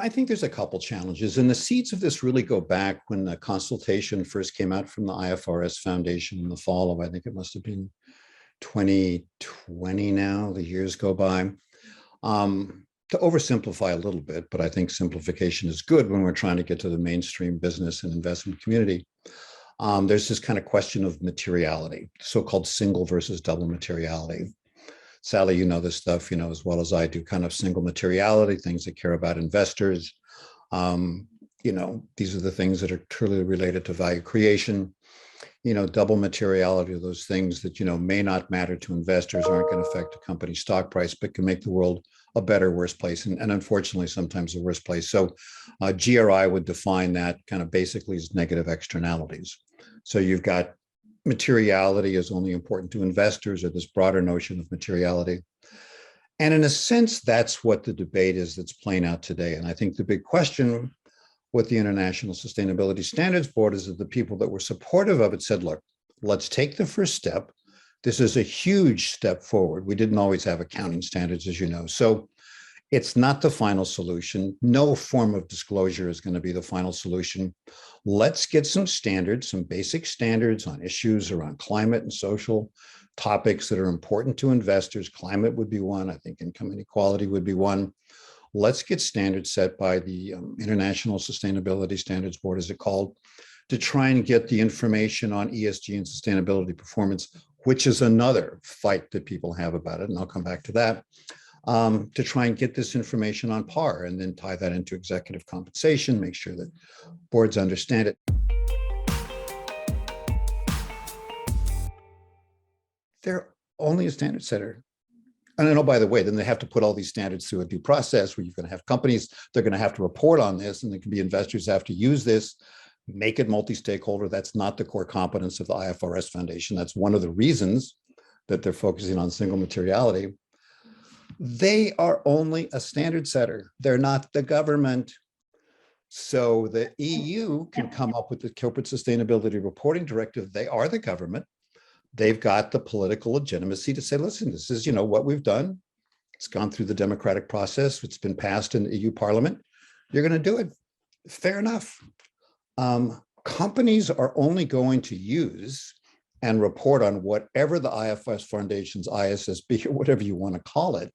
I think there's a couple challenges, and the seeds of this really go back when the consultation first came out from the IFRS Foundation in the fall of, I think it must have been 2020 now, the years go by. To oversimplify a little bit, but I think simplification is good when we're trying to get to the mainstream business and investment community. There's this kind of question of materiality, so-called single versus double materiality. Sally, you know this stuff, as well as I do, kind of single materiality, things that care about investors. These are the things that are truly related to value creation. Double materiality are those things that, may not matter to investors, aren't going to affect a company's stock price, but can make the world a better, worse place. And unfortunately, sometimes a worse place. So GRI would define that kind of basically as negative externalities. So you've got materiality is only important to investors, or this broader notion of materiality. And in a sense, that's what the debate is that's playing out today. And I think the big question with the International Sustainability Standards Board is that the people that were supportive of it said, look, let's take the first step. This is a huge step forward. We didn't always have accounting standards, as you know. So it's not the final solution. No form of disclosure is going to be the final solution. Let's get some standards, some basic standards on issues around climate and social topics that are important to investors. Climate would be one. I think income inequality would be one. Let's get standards set by the International Sustainability Standards Board, as it's called, to try and get the information on ESG and sustainability performance, which is another fight that people have about it. And I'll come back to that, to try and get this information on par and then tie that into executive compensation, make sure that boards understand it. They're only a standard setter. And I know, by the way, then they have to put all these standards through a due process where you're going to have companies, they're going to have to report on this, and there can be investors have to use this, make it multi-stakeholder. That's not the core competence of the IFRS Foundation. That's one of the reasons that they're focusing on single materiality. They are only a standard setter. They're not the government. So the EU can come up with the Corporate Sustainability Reporting Directive. They are the government. They've got the political legitimacy to say, listen, this is, what we've done. It's gone through the democratic process. It's been passed in the EU Parliament. You're going to do it. Fair enough. Companies are only going to use and report on whatever the IFRS Foundation's ISSB, or whatever you want to call it.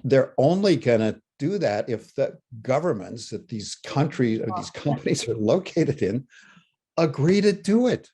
They're only going to do that if the governments that these countries or these companies are located in agree to do it.